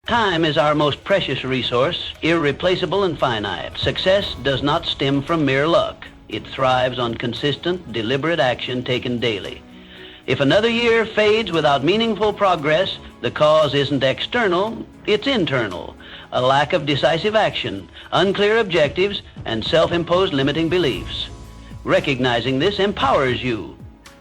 Time is our most precious resource, irreplaceable and finite. Success does not stem from mere luck. It thrives on consistent, deliberate action taken daily. If another year fades without meaningful progress, the cause isn't external, it's internal. A lack of decisive action, unclear objectives, and self-imposed limiting beliefs. Recognizing this empowers you.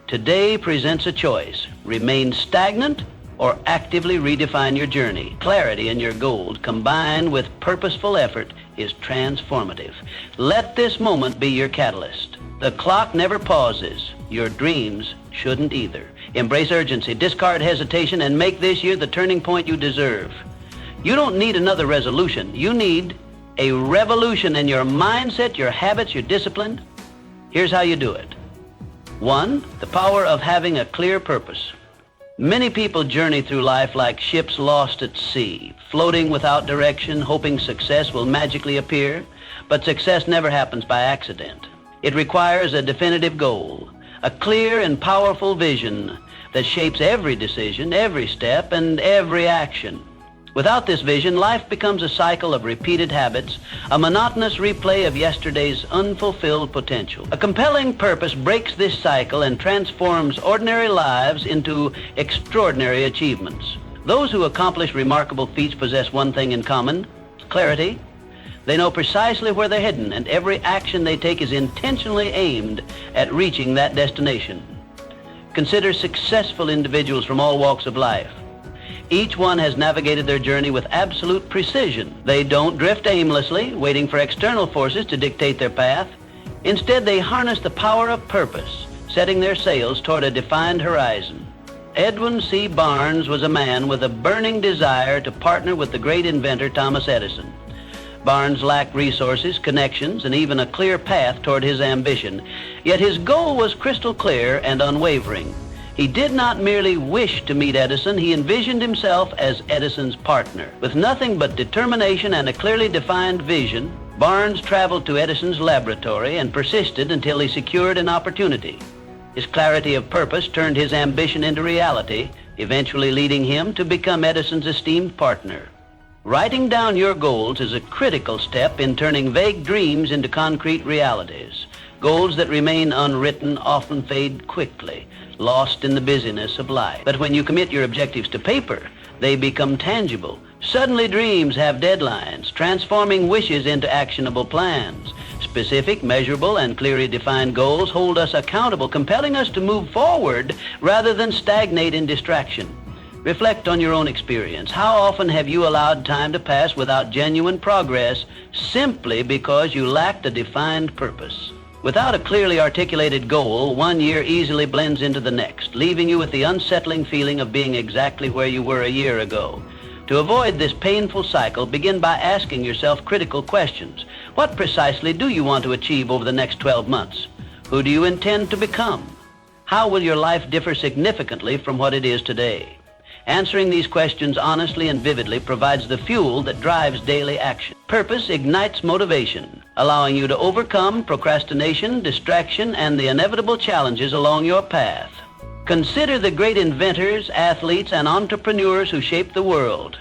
Today presents a choice. Remain stagnant or actively redefine your journey. Clarity in your goals combined with purposeful effort is transformative. Let this moment be your catalyst. The clock never pauses. Your dreams shouldn't either. Embrace urgency, discard hesitation, and make this year the turning point you deserve. You don't need another resolution. You need a revolution in your mindset, your habits, your discipline. Here's how you do it. 1, the power of having a clear purpose. Many people journey through life like ships lost at sea, floating without direction, hoping success will magically appear. But success never happens by accident. It requires a definitive goal, a clear and powerful vision that shapes every decision, every step, and every action. Without this vision, life becomes a cycle of repeated habits, a monotonous replay of yesterday's unfulfilled potential. A compelling purpose breaks this cycle and transforms ordinary lives into extraordinary achievements. Those who accomplish remarkable feats possess one thing in common: clarity. They know precisely where they're heading, and every action they take is intentionally aimed at reaching that destination. Consider successful individuals from all walks of life. Each one has navigated their journey with absolute precision. They don't drift aimlessly, waiting for external forces to dictate their path. Instead, they harness the power of purpose, setting their sails toward a defined horizon. Edwin C. Barnes was a man with a burning desire to partner with the great inventor Thomas Edison. Barnes lacked resources, connections, and even a clear path toward his ambition. Yet his goal was crystal clear and unwavering. He did not merely wish to meet Edison, he envisioned himself as Edison's partner. With nothing but determination and a clearly defined vision, Barnes traveled to Edison's laboratory and persisted until he secured an opportunity. His clarity of purpose turned his ambition into reality, eventually leading him to become Edison's esteemed partner. Writing down your goals is a critical step in turning vague dreams into concrete realities. Goals that remain unwritten often fade quickly, lost in the busyness of life. But when you commit your objectives to paper, they become tangible. Suddenly dreams have deadlines, transforming wishes into actionable plans. Specific, measurable, and clearly defined goals hold us accountable, compelling us to move forward rather than stagnate in distraction. Reflect on your own experience. How often have you allowed time to pass without genuine progress simply because you lacked a defined purpose? Without a clearly articulated goal, one year easily blends into the next, leaving you with the unsettling feeling of being exactly where you were a year ago. To avoid this painful cycle, begin by asking yourself critical questions. What precisely do you want to achieve over the next 12 months? Who do you intend to become? How will your life differ significantly from what it is today? Answering these questions honestly and vividly provides the fuel that drives daily action. Purpose ignites motivation, allowing you to overcome procrastination, distraction, and the inevitable challenges along your path. Consider the great inventors, athletes, and entrepreneurs who shaped the world.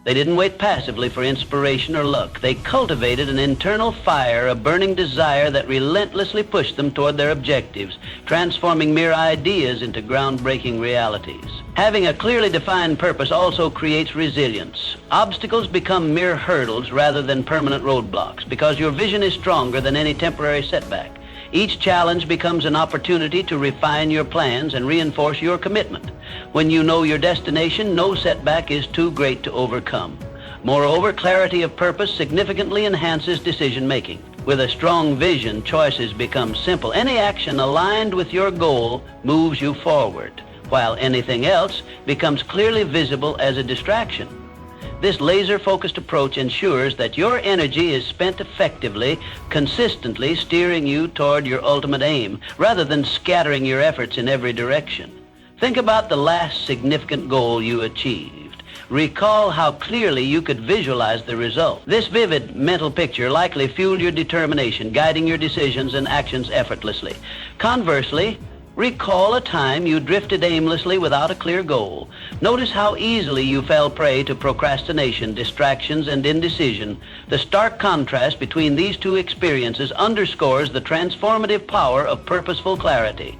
They didn't wait passively for inspiration or luck. They cultivated an internal fire, a burning desire that relentlessly pushed them toward their objectives, transforming mere ideas into groundbreaking realities. Having a clearly defined purpose also creates resilience. Obstacles become mere hurdles rather than permanent roadblocks because your vision is stronger than any temporary setback. Each challenge becomes an opportunity to refine your plans and reinforce your commitment. When you know your destination, no setback is too great to overcome. Moreover, clarity of purpose significantly enhances decision-making. With a strong vision, choices become simple. Any action aligned with your goal moves you forward, while anything else becomes clearly visible as a distraction. This laser-focused approach ensures that your energy is spent effectively, consistently steering you toward your ultimate aim, rather than scattering your efforts in every direction. Think about the last significant goal you achieved. Recall how clearly you could visualize the result. This vivid mental picture likely fueled your determination, guiding your decisions and actions effortlessly. Conversely, Recall a time you drifted aimlessly without a clear goal. Notice how easily you fell prey to procrastination, distractions, and indecision. The stark contrast between these two experiences underscores the transformative power of purposeful clarity.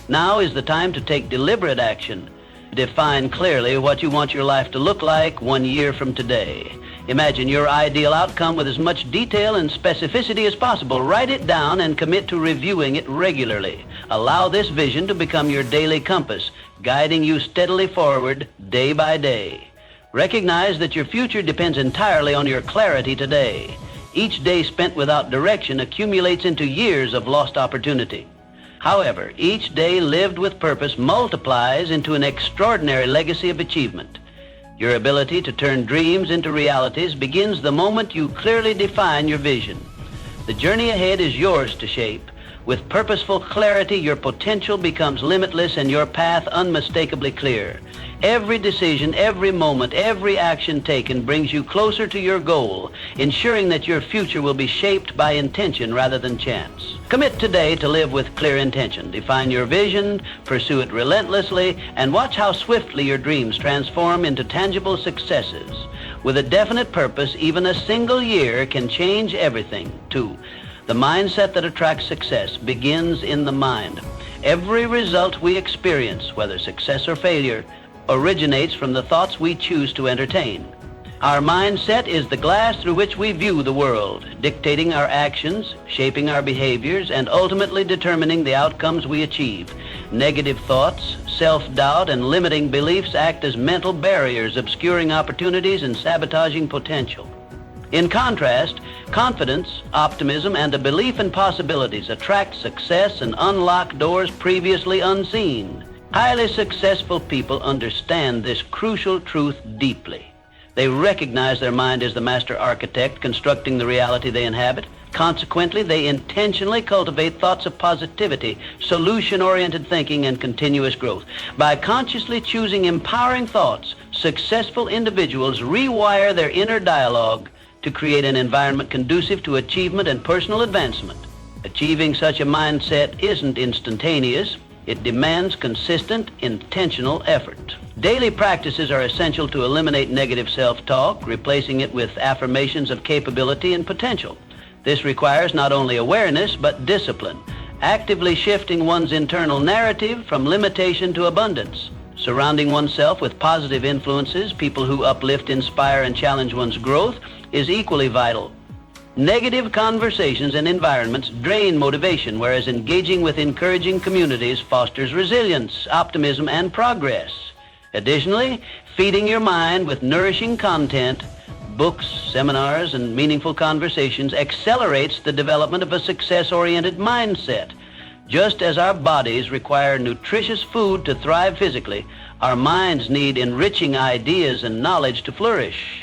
Now is the time to take deliberate action. Define clearly what you want your life to look like 1 year from today. Imagine your ideal outcome with as much detail and specificity as possible. Write it down and commit to reviewing it regularly. Allow this vision to become your daily compass, guiding you steadily forward day by day. Recognize that your future depends entirely on your clarity today. Each day spent without direction accumulates into years of lost opportunity. However, each day lived with purpose multiplies into an extraordinary legacy of achievement. Your ability to turn dreams into realities begins the moment you clearly define your vision. The journey ahead is yours to shape. With purposeful clarity, your potential becomes limitless and your path unmistakably clear. Every decision, every moment, every action taken brings you closer to your goal, ensuring that your future will be shaped by intention rather than chance. Commit today to live with clear intention. Define your vision, pursue it relentlessly, and watch how swiftly your dreams transform into tangible successes. With a definite purpose, even a single year can change everything. 2. The mindset that attracts success begins in the mind. Every result we experience, whether success or failure, originates from the thoughts we choose to entertain. Our mindset is the glass through which we view the world, dictating our actions, shaping our behaviors, and ultimately determining the outcomes we achieve. Negative thoughts, self-doubt, and limiting beliefs act as mental barriers, obscuring opportunities and sabotaging potential. In contrast, confidence, optimism, and a belief in possibilities attract success and unlock doors previously unseen. Highly successful people understand this crucial truth deeply. They recognize their mind as the master architect constructing the reality they inhabit. Consequently, they intentionally cultivate thoughts of positivity, solution-oriented thinking, and continuous growth. By consciously choosing empowering thoughts, successful individuals rewire their inner dialogue to create an environment conducive to achievement and personal advancement. Achieving such a mindset isn't instantaneous. It demands consistent, intentional effort. Daily practices are essential to eliminate negative self-talk, replacing it with affirmations of capability and potential. This requires not only awareness, but discipline, actively shifting one's internal narrative from limitation to abundance. Surrounding oneself with positive influences, people who uplift, inspire, and challenge one's growth, is equally vital. Negative conversations and environments drain motivation, whereas engaging with encouraging communities fosters resilience, optimism, and progress. Additionally, feeding your mind with nourishing content, books, seminars, and meaningful conversations accelerates the development of a success-oriented mindset. Just as our bodies require nutritious food to thrive physically, our minds need enriching ideas and knowledge to flourish.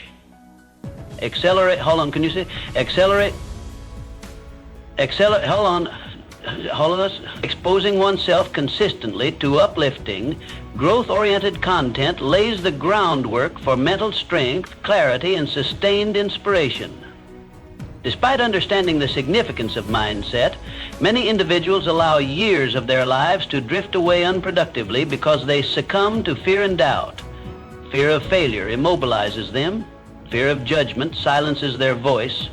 Exposing oneself consistently to uplifting, growth-oriented content lays the groundwork for mental strength, clarity, and sustained inspiration. Despite understanding the significance of mindset, many individuals allow years of their lives to drift away unproductively because they succumb to fear and doubt. Fear of failure immobilizes them. Fear of judgment silences their voice,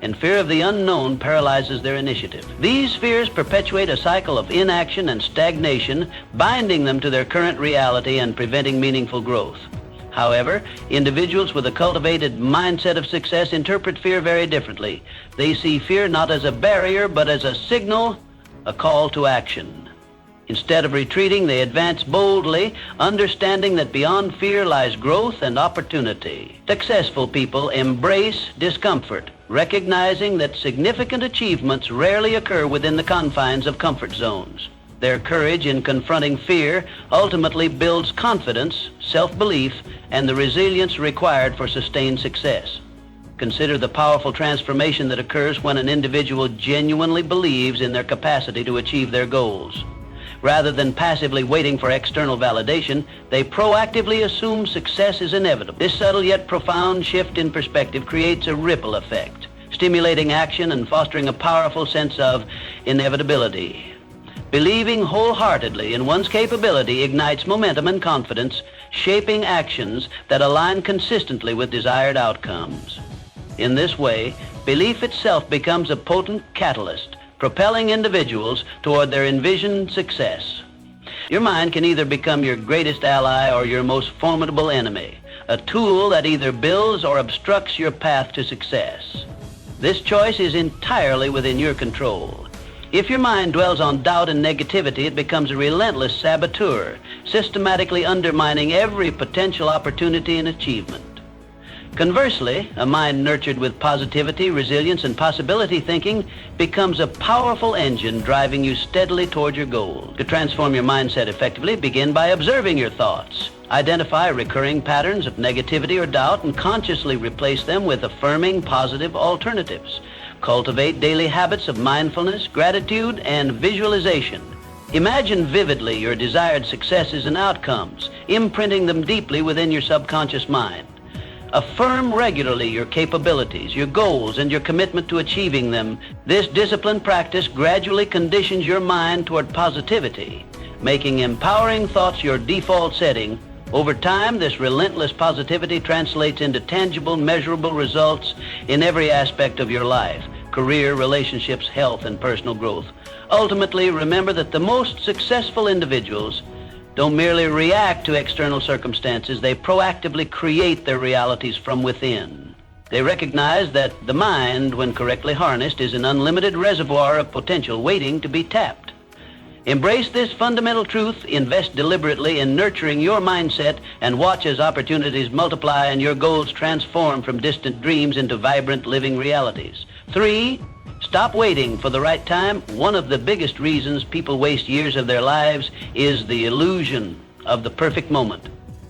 and fear of the unknown paralyzes their initiative. These fears perpetuate a cycle of inaction and stagnation, binding them to their current reality and preventing meaningful growth. However, individuals with a cultivated mindset of success interpret fear very differently. They see fear not as a barrier, but as a signal, a call to action. Instead of retreating, they advance boldly, understanding that beyond fear lies growth and opportunity. Successful people embrace discomfort, recognizing that significant achievements rarely occur within the confines of comfort zones. Their courage in confronting fear ultimately builds confidence, self-belief, and the resilience required for sustained success. Consider the powerful transformation that occurs when an individual genuinely believes in their capacity to achieve their goals. Rather than passively waiting for external validation, they proactively assume success is inevitable. This subtle yet profound shift in perspective creates a ripple effect, stimulating action and fostering a powerful sense of inevitability. Believing wholeheartedly in one's capability ignites momentum and confidence, shaping actions that align consistently with desired outcomes. In this way, belief itself becomes a potent catalyst, propelling individuals toward their envisioned success. Your mind can either become your greatest ally or your most formidable enemy, a tool that either builds or obstructs your path to success. This choice is entirely within your control. If your mind dwells on doubt and negativity, it becomes a relentless saboteur, systematically undermining every potential opportunity and achievement. Conversely, a mind nurtured with positivity, resilience, and possibility thinking becomes a powerful engine driving you steadily toward your goals. To transform your mindset effectively, begin by observing your thoughts. Identify recurring patterns of negativity or doubt and consciously replace them with affirming, positive alternatives. Cultivate daily habits of mindfulness, gratitude, and visualization. Imagine vividly your desired successes and outcomes, imprinting them deeply within your subconscious mind. Affirm regularly your capabilities, your goals, and your commitment to achieving them. This disciplined practice gradually conditions your mind toward positivity, making empowering thoughts your default setting. Over time, this relentless positivity translates into tangible, measurable results in every aspect of your life: career, relationships, health, and personal growth. Ultimately, remember that the most successful individuals don't merely react to external circumstances, they proactively create their realities from within. They recognize that the mind, when correctly harnessed, is an unlimited reservoir of potential waiting to be tapped. Embrace this fundamental truth, invest deliberately in nurturing your mindset, and watch as opportunities multiply and your goals transform from distant dreams into vibrant living realities. 3, stop waiting for the right time. One of the biggest reasons people waste years of their lives is the illusion of the perfect moment.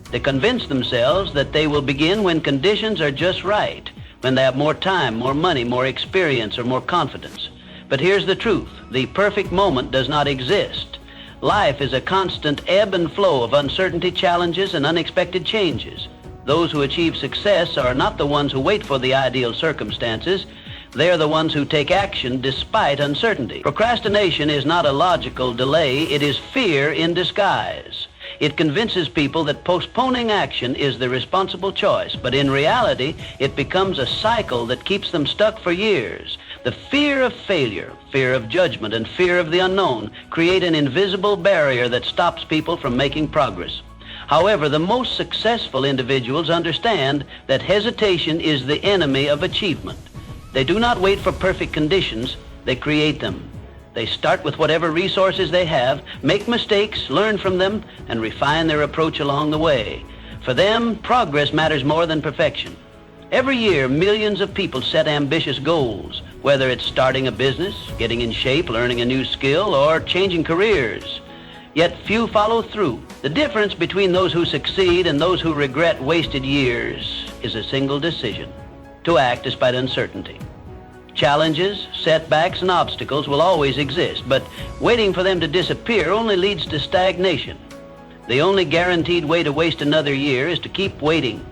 They convince themselves that they will begin when conditions are just right, when they have more time, more money, more experience, or more confidence. But here's the truth: the perfect moment does not exist. Life is a constant ebb and flow of uncertainty, challenges, and unexpected changes. Those who achieve success are not the ones who wait for the ideal circumstances. They are the ones who take action despite uncertainty. Procrastination is not a logical delay, it is fear in disguise. It convinces people that postponing action is the responsible choice, but in reality, it becomes a cycle that keeps them stuck for years. The fear of failure, fear of judgment, and fear of the unknown create an invisible barrier that stops people from making progress. However, the most successful individuals understand that hesitation is the enemy of achievement. They do not wait for perfect conditions, they create them. They start with whatever resources they have, make mistakes, learn from them, and refine their approach along the way. For them, progress matters more than perfection. Every year, millions of people set ambitious goals, whether it's starting a business, getting in shape, learning a new skill, or changing careers. Yet few follow through. The difference between those who succeed and those who regret wasted years is a single decision: to act despite uncertainty. Challenges, setbacks, and obstacles will always exist, but waiting for them to disappear only leads to stagnation. The only guaranteed way to waste another year is to keep waiting.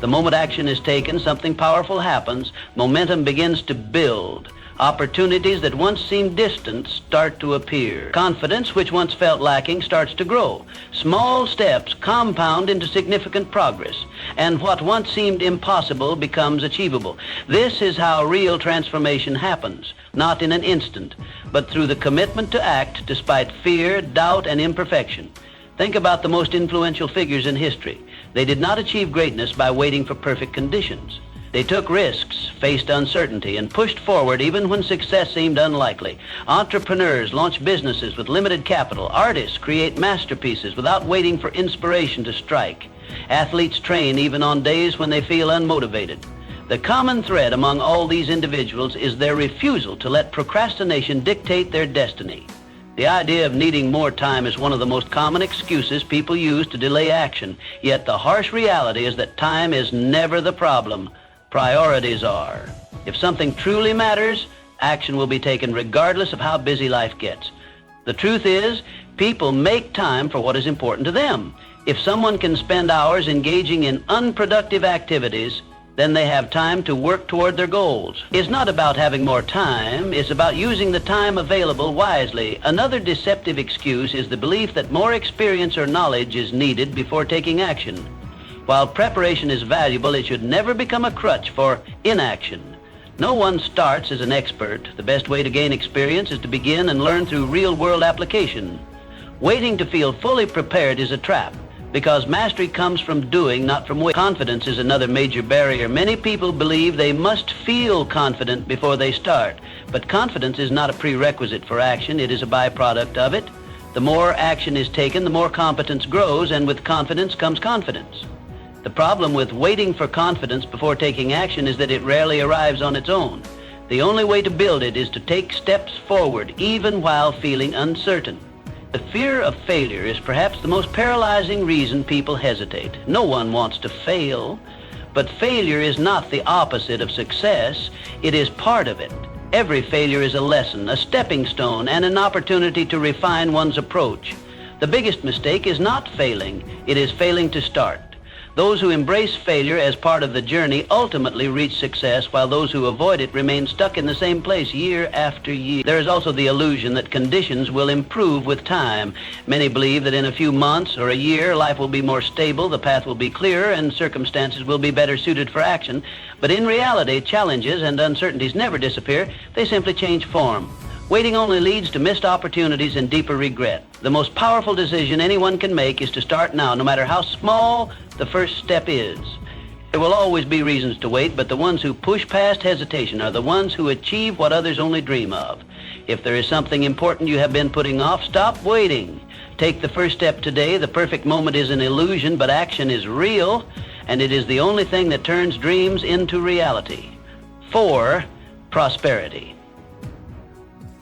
The moment action is taken, something powerful happens. Momentum begins to build. Opportunities that once seemed distant start to appear. Confidence, which once felt lacking, starts to grow. Small steps compound into significant progress, and what once seemed impossible becomes achievable. This is how real transformation happens, not in an instant, but through the commitment to act despite fear, doubt, and imperfection. Think about the most influential figures in history. They did not achieve greatness by waiting for perfect conditions. They took risks, faced uncertainty, and pushed forward even when success seemed unlikely. Entrepreneurs launch businesses with limited capital. Artists create masterpieces without waiting for inspiration to strike. Athletes train even on days when they feel unmotivated. The common thread among all these individuals is their refusal to let procrastination dictate their destiny. The idea of needing more time is one of the most common excuses people use to delay action. Yet the harsh reality is that time is never the problem. Priorities are. If something truly matters, action will be taken regardless of how busy life gets. The truth is, people make time for what is important to them. If someone can spend hours engaging in unproductive activities, Then they have time to work toward their goals. It's not about having more time, it's about using the time available wisely. Another deceptive excuse is the belief that more experience or knowledge is needed before taking action. While preparation is valuable, it should never become a crutch for inaction. No one starts as an expert. The best way to gain experience is to begin and learn through real-world application. Waiting to feel fully prepared is a trap, because mastery comes from doing, not from waiting. Confidence is another major barrier. Many people believe they must feel confident before they start, but confidence is not a prerequisite for action. It is a byproduct of it. The more action is taken, the more competence grows, and with confidence comes confidence. The problem with waiting for confidence before taking action is that it rarely arrives on its own. The only way to build it is to take steps forward, even while feeling uncertain. The fear of failure is perhaps the most paralyzing reason people hesitate. No one wants to fail, but failure is not the opposite of success. It is part of it. Every failure is a lesson, a stepping stone, and an opportunity to refine one's approach. The biggest mistake is not failing. It is failing to start. Those who embrace failure as part of the journey ultimately reach success, while those who avoid it remain stuck in the same place year after year. There is also the illusion that conditions will improve with time. Many believe that in a few months or a year, life will be more stable, the path will be clearer, and circumstances will be better suited for action. But in reality, challenges and uncertainties never disappear. They simply change form. Waiting only leads to missed opportunities and deeper regret. The most powerful decision anyone can make is to start now, no matter how small the first step is. There will always be reasons to wait, but the ones who push past hesitation are the ones who achieve what others only dream of. If there is something important you have been putting off, stop waiting. Take the first step today. The perfect moment is an illusion, but action is real, and it is the only thing that turns dreams into reality. 4, prosperity.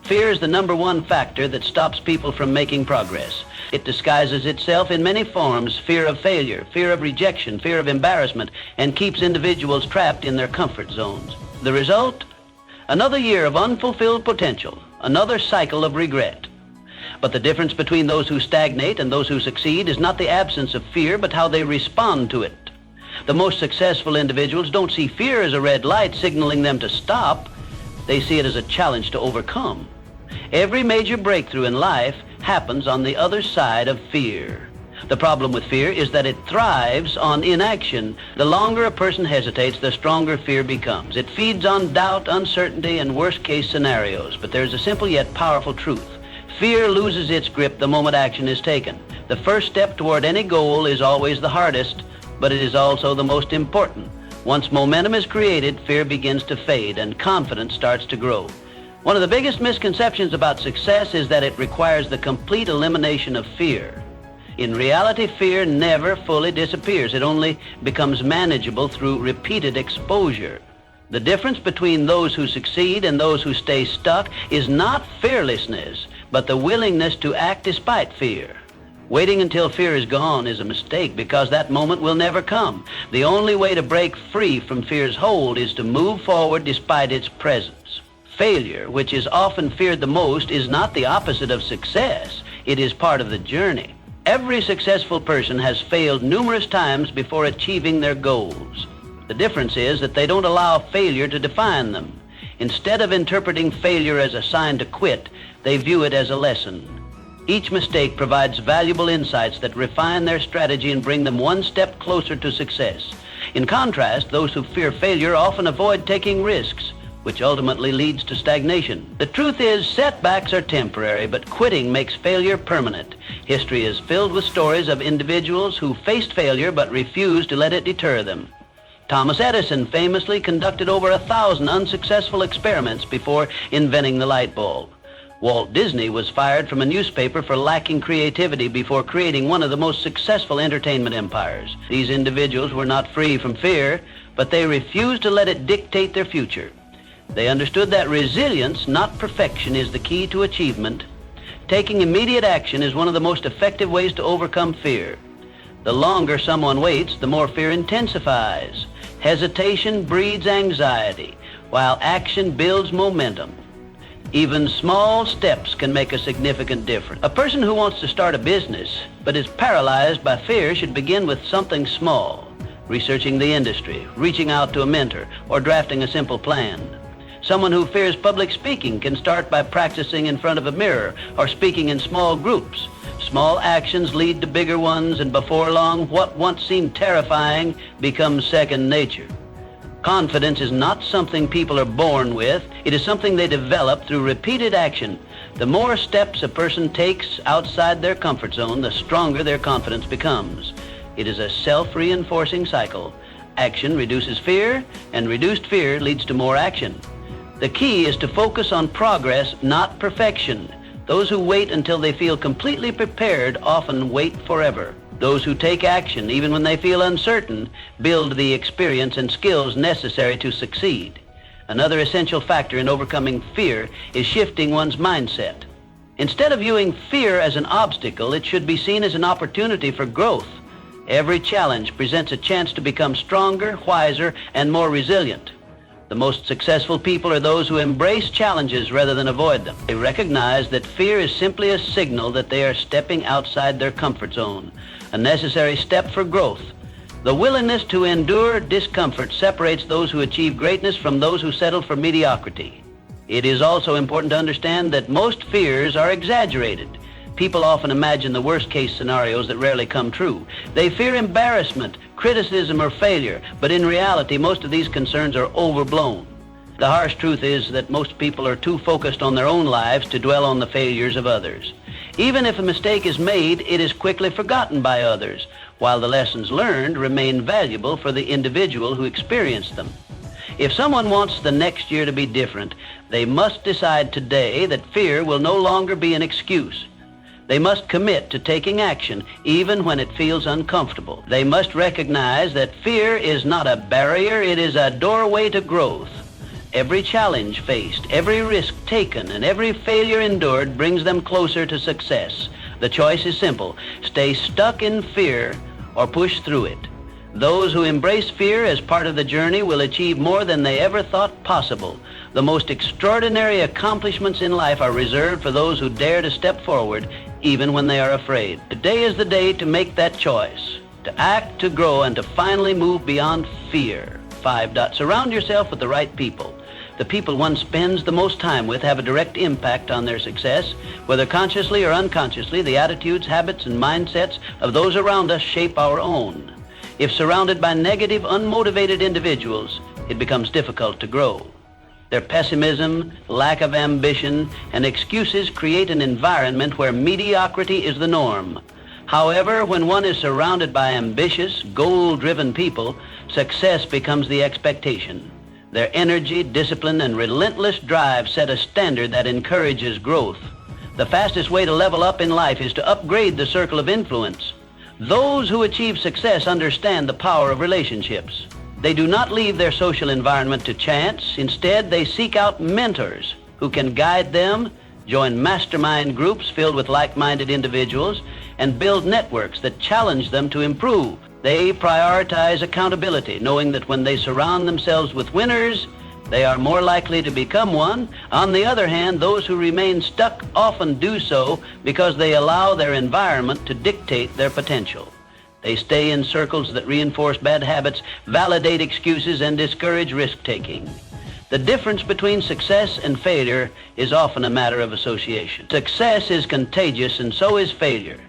Fear is the number one factor that stops people from making progress. It disguises itself in many forms: fear of failure, fear of rejection, fear of embarrassment, and keeps individuals trapped in their comfort zones. The result? Another year of unfulfilled potential, another cycle of regret. But the difference between those who stagnate and those who succeed is not the absence of fear, but how they respond to it. The most successful individuals don't see fear as a red light signaling them to stop. They see it as a challenge to overcome. Every major breakthrough in life happens on the other side of fear. The problem with fear is that it thrives on inaction. The longer a person hesitates, the stronger fear becomes. It feeds on doubt, uncertainty, and worst-case scenarios. But there's a simple yet powerful truth. Fear loses its grip the moment action is taken. The first step toward any goal is always the hardest, but it is also the most important. Once momentum is created, fear begins to fade and confidence starts to grow. One of the biggest misconceptions about success is that it requires the complete elimination of fear. In reality, fear never fully disappears. It only becomes manageable through repeated exposure. The difference between those who succeed and those who stay stuck is not fearlessness, but the willingness to act despite fear. Waiting until fear is gone is a mistake, because that moment will never come. The only way to break free from fear's hold is to move forward despite its presence. Failure, which is often feared the most, is not the opposite of success. It is part of the journey. Every successful person has failed numerous times before achieving their goals. The difference is that they don't allow failure to define them. Instead of interpreting failure as a sign to quit, they view it as a lesson. Each mistake provides valuable insights that refine their strategy and bring them one step closer to success. In contrast, those who fear failure often avoid taking risks, which ultimately leads to stagnation. The truth is, setbacks are temporary, but quitting makes failure permanent. History is filled with stories of individuals who faced failure but refused to let it deter them. Thomas Edison famously conducted over 1,000 unsuccessful experiments before inventing the light bulb. Walt Disney was fired from a newspaper for lacking creativity before creating one of the most successful entertainment empires. These individuals were not free from fear, but they refused to let it dictate their future. They understood that resilience, not perfection, is the key to achievement. Taking immediate action is one of the most effective ways to overcome fear. The longer someone waits, the more fear intensifies. Hesitation breeds anxiety, while action builds momentum. Even small steps can make a significant difference. A person who wants to start a business but is paralyzed by fear should begin with something small. researching the industry, reaching out to a mentor, or drafting a simple plan. Someone who fears public speaking can start by practicing in front of a mirror or speaking in small groups. Small actions lead to bigger ones, and before long, what once seemed terrifying becomes second nature. Confidence is not something people are born with. It is something they develop through repeated action. The more steps a person takes outside their comfort zone, the stronger their confidence becomes. It is a self-reinforcing cycle. Action reduces fear, and reduced fear leads to more action. The key is to focus on progress, not perfection. Those who wait until they feel completely prepared often wait forever. Those who take action, even when they feel uncertain, build the experience and skills necessary to succeed. Another essential factor in overcoming fear is shifting one's mindset. Instead of viewing fear as an obstacle, it should be seen as an opportunity for growth. Every challenge presents a chance to become stronger, wiser, and more resilient. The most successful people are those who embrace challenges rather than avoid them. They recognize that fear is simply a signal that they are stepping outside their comfort zone, a necessary step for growth. The willingness to endure discomfort separates those who achieve greatness from those who settle for mediocrity. It is also important to understand that most fears are exaggerated. People often imagine the worst-case scenarios that rarely come true. They fear embarrassment, criticism, or failure, but in reality, most of these concerns are overblown. The harsh truth is that most people are too focused on their own lives to dwell on the failures of others. Even if a mistake is made, it is quickly forgotten by others, while the lessons learned remain valuable for the individual who experienced them. If someone wants the next year to be different, they must decide today that fear will no longer be an excuse. They must commit to taking action even when it feels uncomfortable. They must recognize that fear is not a barrier, it is a doorway to growth. Every challenge faced, every risk taken, and every failure endured brings them closer to success. The choice is simple: stay stuck in fear or push through it. Those who embrace fear as part of the journey will achieve more than they ever thought possible. The most extraordinary accomplishments in life are reserved for those who dare to step forward even when they are afraid. Today is the day to make that choice, to act, to grow, and to finally move beyond fear. 5. Surround yourself with the right people. The people one spends the most time with have a direct impact on their success. Whether consciously or unconsciously, the attitudes, habits, and mindsets of those around us shape our own. If surrounded by negative, unmotivated individuals, it becomes difficult to grow. Their pessimism, lack of ambition, and excuses create an environment where mediocrity is the norm. However, when one is surrounded by ambitious, goal-driven people, success becomes the expectation. Their energy, discipline, and relentless drive set a standard that encourages growth. The fastest way to level up in life is to upgrade the circle of influence. Those who achieve success understand the power of relationships. They do not leave their social environment to chance. Instead, they seek out mentors who can guide them, join mastermind groups filled with like-minded individuals, and build networks that challenge them to improve. They prioritize accountability, knowing that when they surround themselves with winners, they are more likely to become one. On the other hand, those who remain stuck often do so because they allow their environment to dictate their potential. They stay in circles that reinforce bad habits, validate excuses, and discourage risk-taking. The difference between success and failure is often a matter of association. Success is contagious, and so is failure.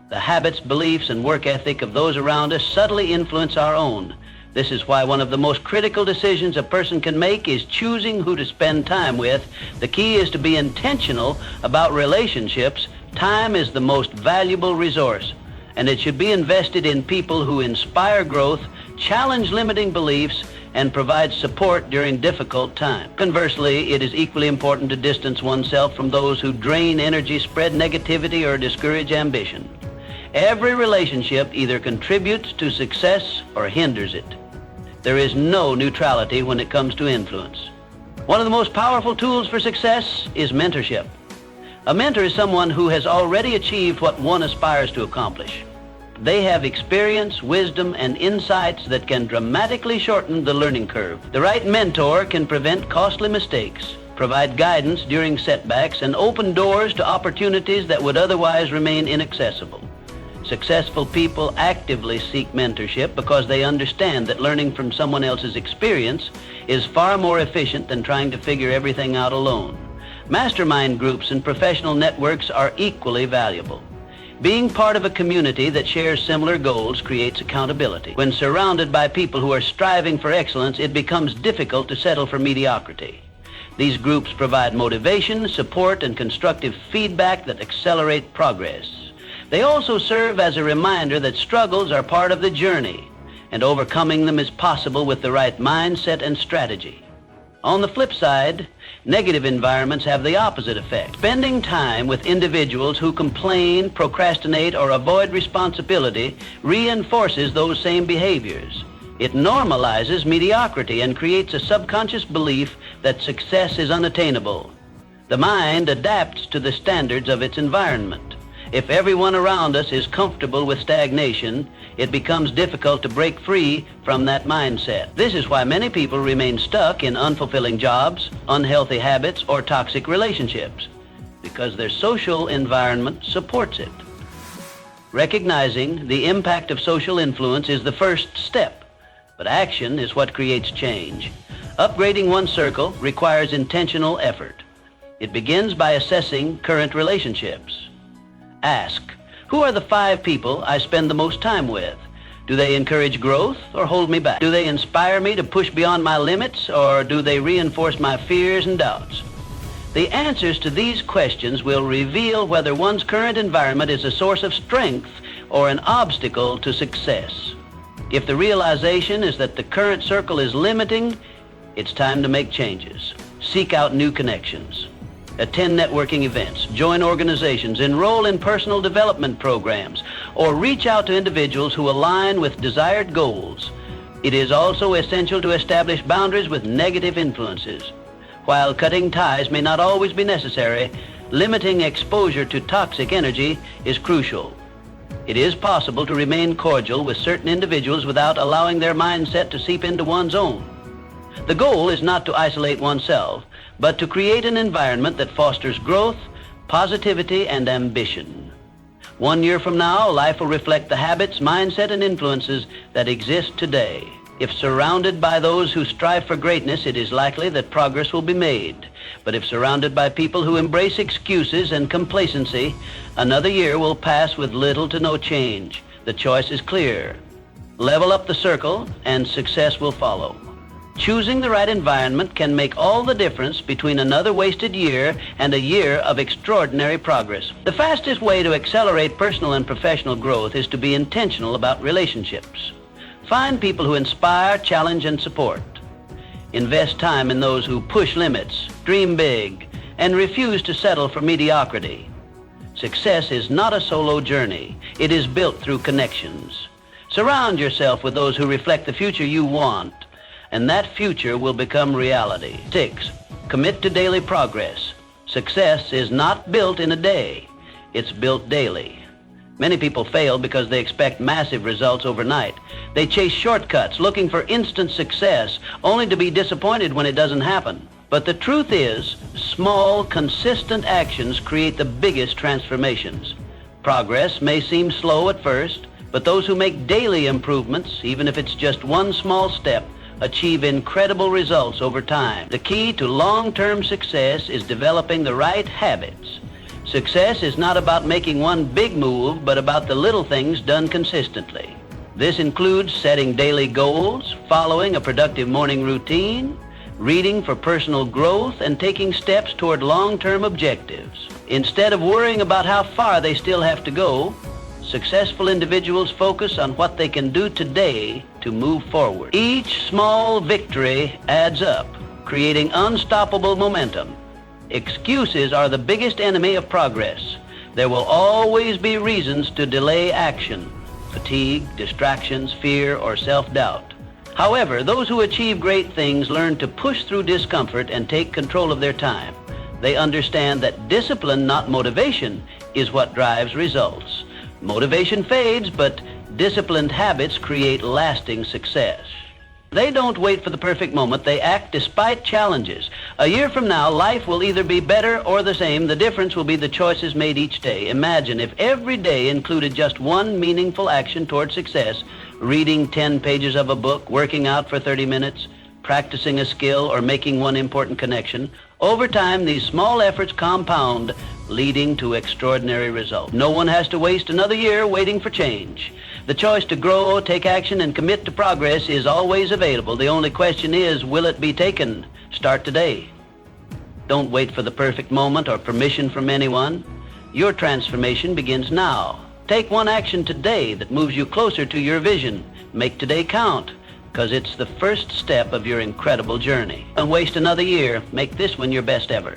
The habits, beliefs, and work ethic of those around us subtly influence our own. This is why one of the most critical decisions a person can make is choosing who to spend time with. The key is to be intentional about relationships. Time is the most valuable resource, and it should be invested in people who inspire growth, challenge limiting beliefs, and provide support during difficult times. Conversely, it is equally important to distance oneself from those who drain energy, spread negativity, or discourage ambition. Every relationship either contributes to success or hinders it. There is no neutrality when it comes to influence. One of the most powerful tools for success is mentorship. A mentor is someone who has already achieved what one aspires to accomplish. They have experience, wisdom, and insights that can dramatically shorten the learning curve. The right mentor can prevent costly mistakes, provide guidance during setbacks, and open doors to opportunities that would otherwise remain inaccessible. Successful people actively seek mentorship because they understand that learning from someone else's experience is far more efficient than trying to figure everything out alone. Mastermind groups and professional networks are equally valuable. Being part of a community that shares similar goals creates accountability. When surrounded by people who are striving for excellence, it becomes difficult to settle for mediocrity. These groups provide motivation, support, and constructive feedback that accelerate progress. They also serve as a reminder that struggles are part of the journey, and overcoming them is possible with the right mindset and strategy. On the flip side, negative environments have the opposite effect. Spending time with individuals who complain, procrastinate, or avoid responsibility reinforces those same behaviors. It normalizes mediocrity and creates a subconscious belief that success is unattainable. The mind adapts to the standards of its environment. If everyone around us is comfortable with stagnation, it becomes difficult to break free from that mindset. This is why many people remain stuck in unfulfilling jobs, unhealthy habits, or toxic relationships, because their social environment supports it. Recognizing the impact of social influence is the first step, but action is what creates change. Upgrading one's circle requires intentional effort. It begins by assessing current relationships. Ask, who are the 5 people I spend the most time with? Do they encourage growth or hold me back? Do they inspire me to push beyond my limits, or do they reinforce my fears and doubts? The answers to these questions will reveal whether one's current environment is a source of strength or an obstacle to success. If the realization is that the current circle is limiting, it's time to make changes. Seek out new connections. Attend networking events, join organizations, enroll in personal development programs, or reach out to individuals who align with desired goals. It is also essential to establish boundaries with negative influences. While cutting ties may not always be necessary, limiting exposure to toxic energy is crucial. It is possible to remain cordial with certain individuals without allowing their mindset to seep into one's own. The goal is not to isolate oneself, but to create an environment that fosters growth, positivity, and ambition. 1 year from now, life will reflect the habits, mindset, and influences that exist today. If surrounded by those who strive for greatness, it is likely that progress will be made. But if surrounded by people who embrace excuses and complacency, another year will pass with little to no change. The choice is clear. Level up the circle, and success will follow. Choosing the right environment can make all the difference between another wasted year and a year of extraordinary progress. The fastest way to accelerate personal and professional growth is to be intentional about relationships. Find people who inspire, challenge, and support. Invest time in those who push limits, dream big, and refuse to settle for mediocrity. Success is not a solo journey. It is built through connections. Surround yourself with those who reflect the future you want, and that future will become reality. 6. Commit to daily progress. Success is not built in a day. It's built daily. Many people fail because they expect massive results overnight. They chase shortcuts, looking for instant success, only to be disappointed when it doesn't happen. But the truth is, small, consistent actions create the biggest transformations. Progress may seem slow at first, but those who make daily improvements, even if it's just one small step, achieve incredible results over time. The key to long-term success is developing the right habits. Success is not about making one big move, but about the little things done consistently. This includes setting daily goals, following a productive morning routine, reading for personal growth, and taking steps toward long-term objectives. Instead of worrying about how far they still have to go, successful individuals focus on what they can do today to move forward. Each small victory adds up, creating unstoppable momentum. Excuses are the biggest enemy of progress. There will always be reasons to delay action: fatigue, distractions, fear, or self-doubt. However, those who achieve great things learn to push through discomfort and take control of their time. They understand that discipline, not motivation, is what drives results. Motivation fades, but disciplined habits create lasting success. They don't wait for the perfect moment. They act despite challenges. A year from now, life will either be better or the same. The difference will be the choices made each day. Imagine if every day included just one meaningful action toward success, reading 10 pages of a book, working out for 30 minutes, practicing a skill, or making one important connection. Over time, these small efforts compound, leading to extraordinary results. No one has to waste another year waiting for change. The choice to grow, take action, and commit to progress is always available. The only question is, will it be taken? Start today. Don't wait for the perfect moment or permission from anyone. Your transformation begins now. Take one action today that moves you closer to your vision. Make today count, because it's the first step of your incredible journey. Don't waste another year. Make this one your best ever.